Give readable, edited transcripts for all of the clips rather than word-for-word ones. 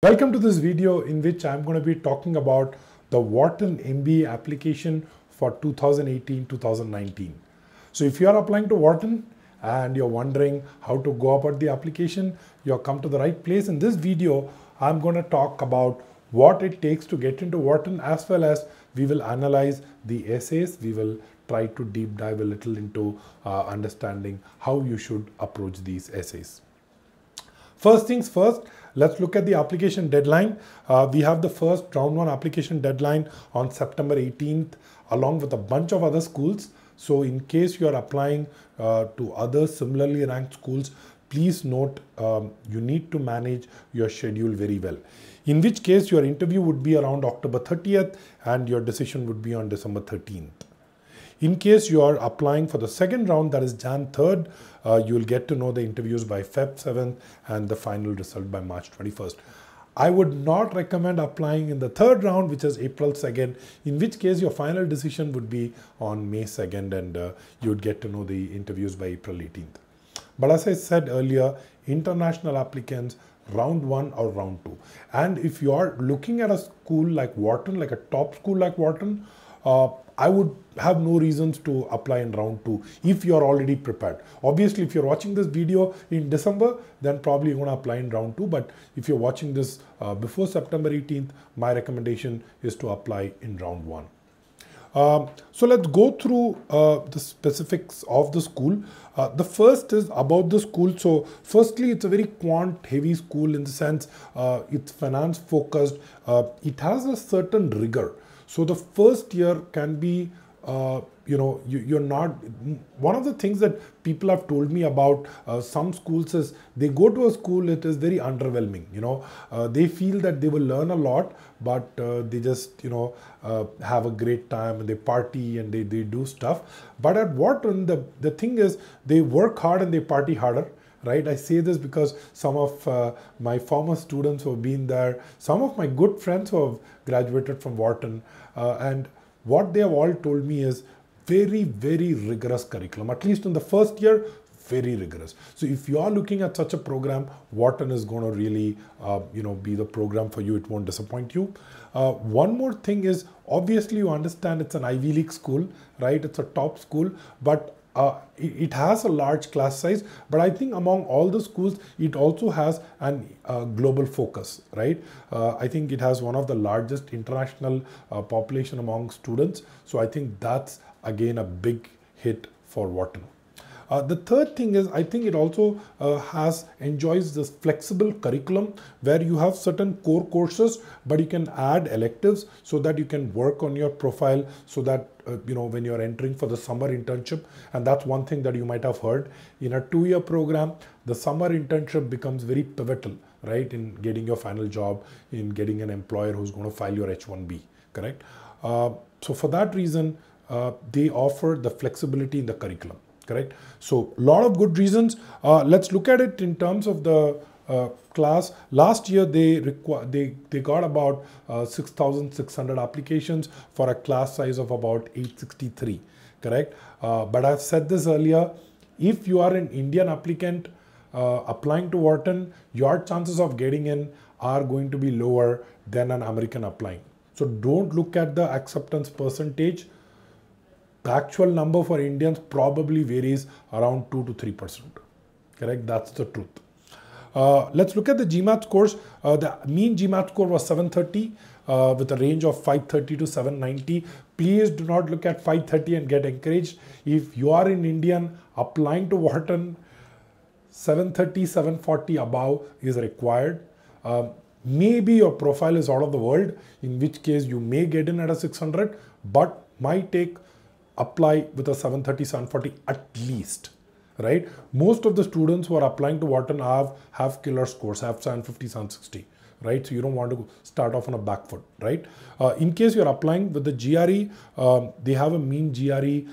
Welcome to this video in which I'm going to be talking about the Wharton MBA application for 2018-2019. So if you are applying to Wharton and you're wondering how to go about the application, you've come to the right place. In this video, I'm going to talk about what it takes to get into Wharton, as well as we will analyze the essays. We will try to deep dive a little into understanding how you should approach these essays. First things first, let's look at the application deadline. We have the first round 1 application deadline on September 18th, along with a bunch of other schools. So in case you are applying to other similarly ranked schools, please note you need to manage your schedule very well. In which case your interview would be around October 30th and your decision would be on December 13th. In case you are applying for the second round, that is Jan 3rd, you will get to know the interviews by Feb 7th and the final result by March 21st. I would not recommend applying in the third round, which is April 2nd, in which case your final decision would be on May 2nd and you would get to know the interviews by April 18th. But as I said earlier, international applicants, round 1 or round 2. And if you are looking at a school like Wharton, like a top school like Wharton, I would have no reasons to apply in round 2 if you're already prepared. Obviously, if you're watching this video in December, then probably you're going to apply in round 2. But if you're watching this before September 18th, my recommendation is to apply in round 1. So let's go through the specifics of the school. The first is about the school. So firstly, it's a very quant heavy school in the sense it's finance focused. It has a certain rigor. So the first year can be, you're not, one of the things that people have told me about some schools is they go to a school, it is very underwhelming. They feel that they will learn a lot, but they just, have a great time and they party and they do stuff. But at Wharton, the thing is they work hard and they party harder. Right? I say this because some of my former students who have been there, some of my good friends who have graduated from Wharton, and what they have all told me is very, very rigorous curriculum. At least in the first year, very rigorous. So if you are looking at such a program, Wharton is going to really, be the program for you. It won't disappoint you. One more thing is, obviously you understand it's an Ivy League school, right? It's a top school, but it has a large class size, but I think among all the schools, it also has an global focus, right? I think it has one of the largest international population among students. So I think that's again a big hit for Wharton. The third thing is, I think it also enjoys this flexible curriculum where you have certain core courses, but you can add electives so that you can work on your profile so that, when you're entering for the summer internship. And that's one thing that you might have heard. In a 2-year program, the summer internship becomes very pivotal, right? In getting your final job, in getting an employer who's going to file your H-1B, correct? So for that reason, they offer the flexibility in the curriculum. Correct. So a lot of good reasons. Let's look at it in terms of the class. Last year they got about 6,600 applications for a class size of about 863. Correct. But I've said this earlier. If you are an Indian applicant applying to Wharton, your chances of getting in are going to be lower than an American applying. So don't look at the acceptance percentage. The actual number for Indians probably varies around 2 to 3%. Correct? That's the truth. Let's look at the GMAT scores. The mean GMAT score was 730 with a range of 530 to 790. Please do not look at 530 and get encouraged. If you are an Indian applying to Wharton, 730, 740 above is required. Maybe your profile is out of the world, in which case you may get in at a 600, but my take, apply with a 730, 740 at least, right? Most of the students who are applying to Wharton have killer scores, have 750, 760, right? So you don't want to start off on a back foot, right? In case you're applying with the GRE, they have a mean GRE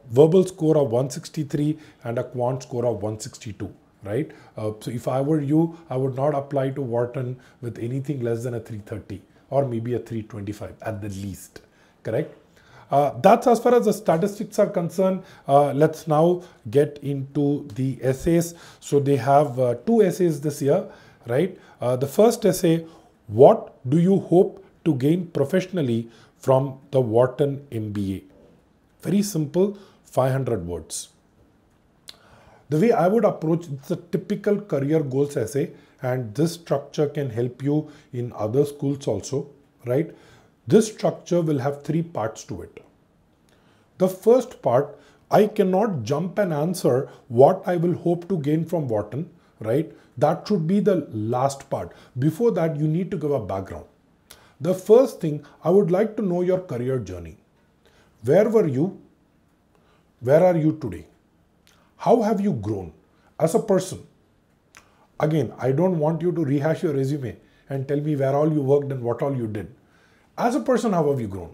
verbal score of 163 and a quant score of 162. Right? So if I were you, I would not apply to Wharton with anything less than a 330 or maybe a 325 at the least, correct? That's as far as the statistics are concerned. Let's now get into the essays. So they have 2 essays this year. right? The first essay, what do you hope to gain professionally from the Wharton MBA? Very simple, 500 words. The way I would approach, it's a typical career goals essay, and this structure can help you in other schools also, right? This structure will have 3 parts to it. The first part, I cannot jump and answer what I will hope to gain from Wharton, right? That should be the last part. Before that, you need to give a background. The first thing, I would like to know your career journey. Where were you? Where are you today? How have you grown as a person? Again, I don't want you to rehash your resume and tell me where all you worked and what all you did. As a person, how have you grown?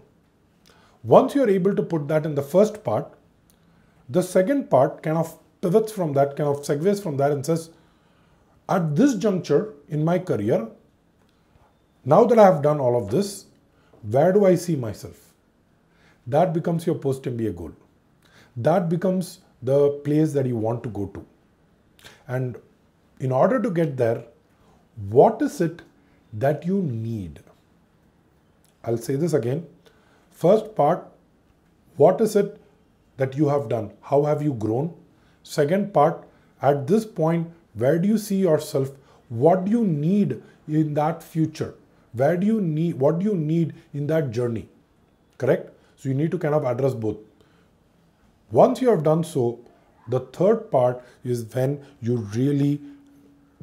Once you're able to put that in the first part, the second part kind of pivots from that, kind of segues from that and says, at this juncture in my career, now that I have done all of this, where do I see myself? That becomes your post-MBA goal. That becomes the place that you want to go to. And in order to get there, what is it that you need? I'll say this again. First part, what is it that you have done? How have you grown? Second part, at this point, where do you see yourself? What do you need in that future? What do you need in that journey? Correct? So you need to kind of address both. Once you have done so, the third part is when you really,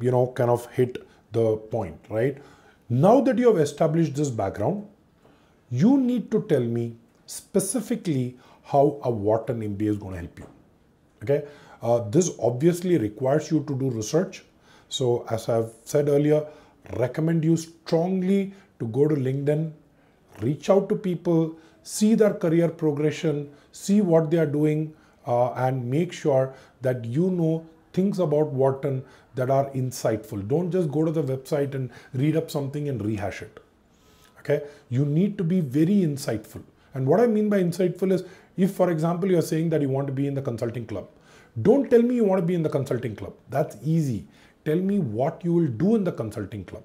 kind of hit the point, right? Now that you have established this background, you need to tell me specifically how a Wharton MBA is going to help you. Okay, this obviously requires you to do research. So as I've said earlier, recommend you strongly to go to LinkedIn, reach out to people, see their career progression, see what they are doing, and make sure that you know things about Wharton that are insightful. Don't just go to the website and read up something and rehash it. Okay, you need to be very insightful. And what I mean by insightful is, if for example you are saying that you want to be in the consulting club, don't tell me you want to be in the consulting club. That's easy. Tell me what you will do in the consulting club.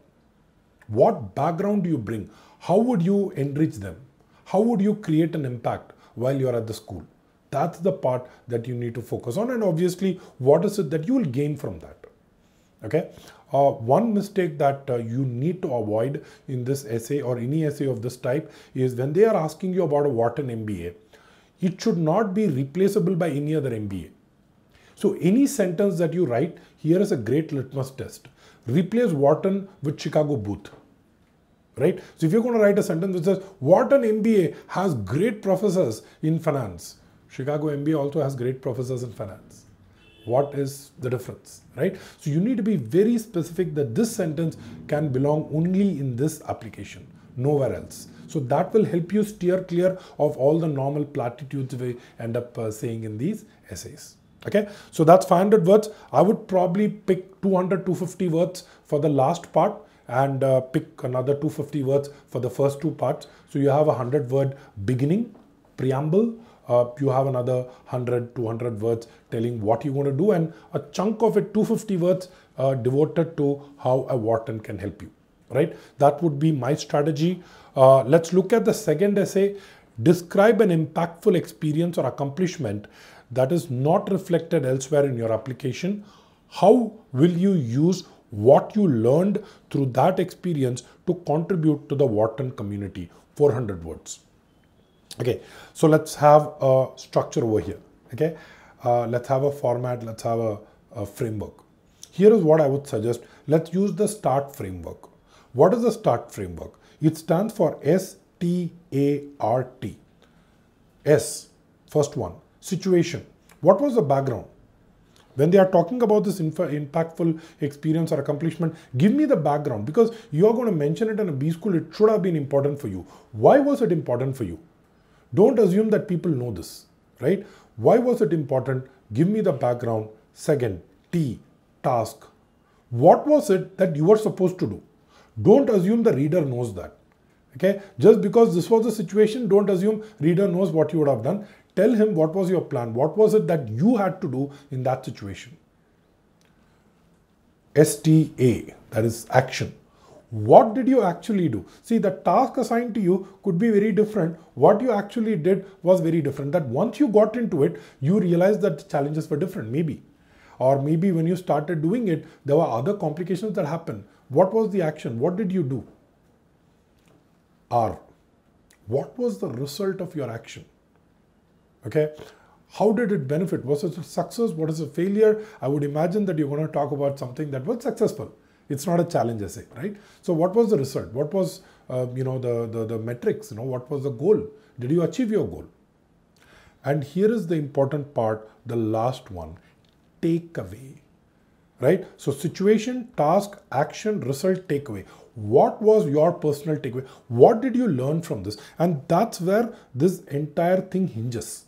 What background do you bring? How would you enrich them? How would you create an impact while you're at the school? That's the part that you need to focus on. And obviously, what is it that you will gain from that? Okay. One mistake that you need to avoid in this essay or any essay of this type is when they are asking you about a Wharton MBA, it should not be replaceable by any other MBA. So any sentence that you write, here is a great litmus test. Replace Wharton with Chicago Booth. Right? So if you're going to write a sentence which says, Wharton MBA has great professors in finance. Chicago MBA also has great professors in finance. What is the difference, right? So you need to be very specific that this sentence can belong only in this application, nowhere else. So that will help you steer clear of all the normal platitudes we end up saying in these essays. Okay, so that's 500 words. I would probably pick 200, 250 words for the last part and pick another 250 words for the first 2 parts. So you have a 100-word beginning, preamble. You have another 100, 200 words telling what you want to do, and a chunk of it, 250 words, devoted to how a Wharton can help you, right? That would be my strategy. Let's look at the second essay. Describe an impactful experience or accomplishment that is not reflected elsewhere in your application. How will you use what you learned through that experience to contribute to the Wharton community? 400 words. Okay, so let's have a structure over here. Okay, let's have a format, let's have a framework. Here is what I would suggest. Let's use the START framework. What is the START framework? It stands for START. S, first one, situation. What was the background? When they are talking about this impactful experience or accomplishment, give me the background, because you are going to mention it in a B school. It should have been important for you. Why was it important for you? Don't assume that people know this, right? Why was it important? Give me the background. Second, T, task. What was it that you were supposed to do? Don't assume the reader knows that. Okay, just because this was the situation, don't assume reader knows what you would have done. Tell him what was your plan. What was it that you had to do in that situation? STA, That is action. What did you actually do? See, the task assigned to you could be very different. What you actually did was very different. That once you got into it, you realized that the challenges were different, maybe. Or maybe when you started doing it, there were other complications that happened. What was the action? What did you do? R. What was the result of your action? Okay. How did it benefit? Was it a success? What is a failure? I would imagine that you're going to talk about something that was successful. It's not a challenge essay, right? So what was the result? What was, the metrics? What was the goal? Did you achieve your goal? And here is the important part, the last one, takeaway, right? So situation, task, action, result, takeaway. What was your personal takeaway? What did you learn from this? And that's where this entire thing hinges,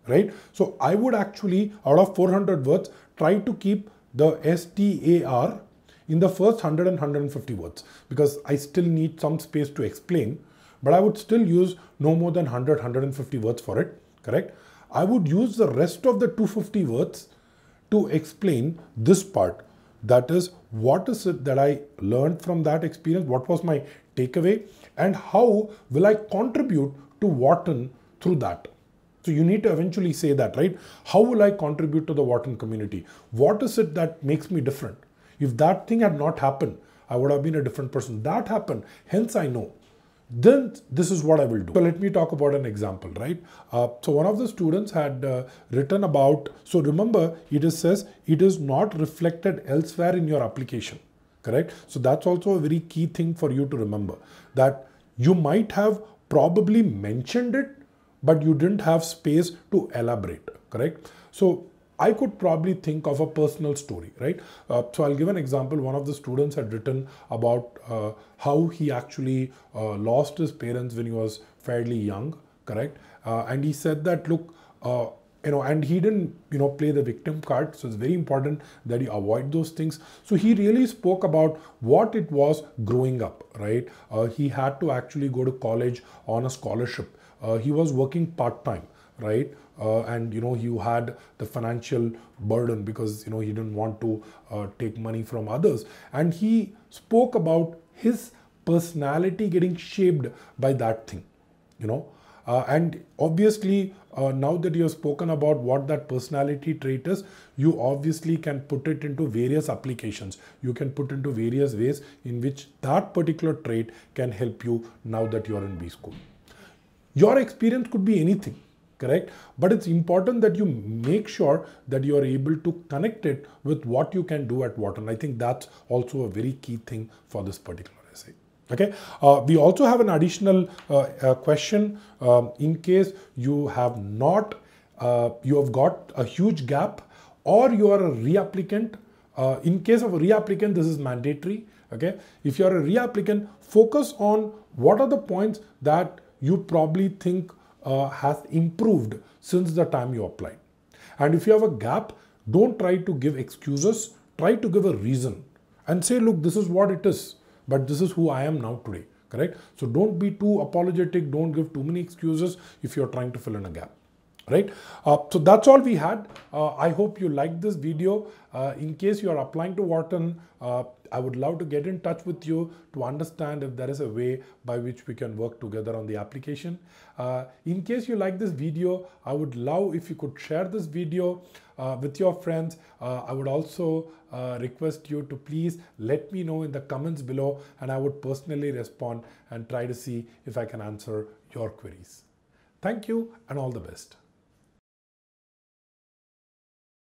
right? So I would actually, out of 400 words, try to keep the STAR in the first 100 and 150 words, because I still need some space to explain, but I would still use no more than 100, 150 words for it, correct? I would use the rest of the 250 words to explain this part. That is, what is it that I learned from that experience? What was my takeaway? And how will I contribute to Wharton through that? So you need to eventually say that, right? How will I contribute to the Wharton community? What is it that makes me different? If that thing had not happened, I would have been a different person. That happened, hence I know. Then this is what I will do. So let me talk about an example, right? So one of the students had written about, so remember, it says it is not reflected elsewhere in your application, correct? So that's also a very key thing for you to remember, that you might have probably mentioned it, but you didn't have space to elaborate, correct? So I could probably think of a personal story, right? So I'll give an example. One of the students had written about how he actually lost his parents when he was fairly young, correct? And he said that, look, and he didn't, play the victim card. So it's very important that you avoid those things. So he really spoke about what it was growing up, right? He had to actually go to college on a scholarship. He was working part-time, right? And you had the financial burden because he didn't want to take money from others, and he spoke about his personality getting shaped by that thing, and obviously now that you have spoken about what that personality trait is, you obviously can put it into various applications. You can put into various ways in which that particular trait can help you now that you're in B school. Your experience could be anything, correct? But it's important that you make sure that you are able to connect it with what you can do at Wharton. I think that's also a very key thing for this particular essay. Okay. We also have an additional question in case you have not, you have got a huge gap, or you are a reapplicant. In case of a reapplicant, this is mandatory. Okay. If you are a reapplicant, focus on what are the points that you probably think has improved since the time you applied. And if you have a gap, don't try to give excuses, try to give a reason and say, look, this is what it is, but this is who I am now today, correct? So don't be too apologetic, don't give too many excuses if you're trying to fill in a gap, right? So that's all we had. I hope you liked this video. In case you are applying to Wharton, I would love to get in touch with you to understand if there is a way by which we can work together on the application. In case you like this video, I would love if you could share this video with your friends. I would also request you to please let me know in the comments below, and I would personally respond and try to see if I can answer your queries. Thank you and all the best.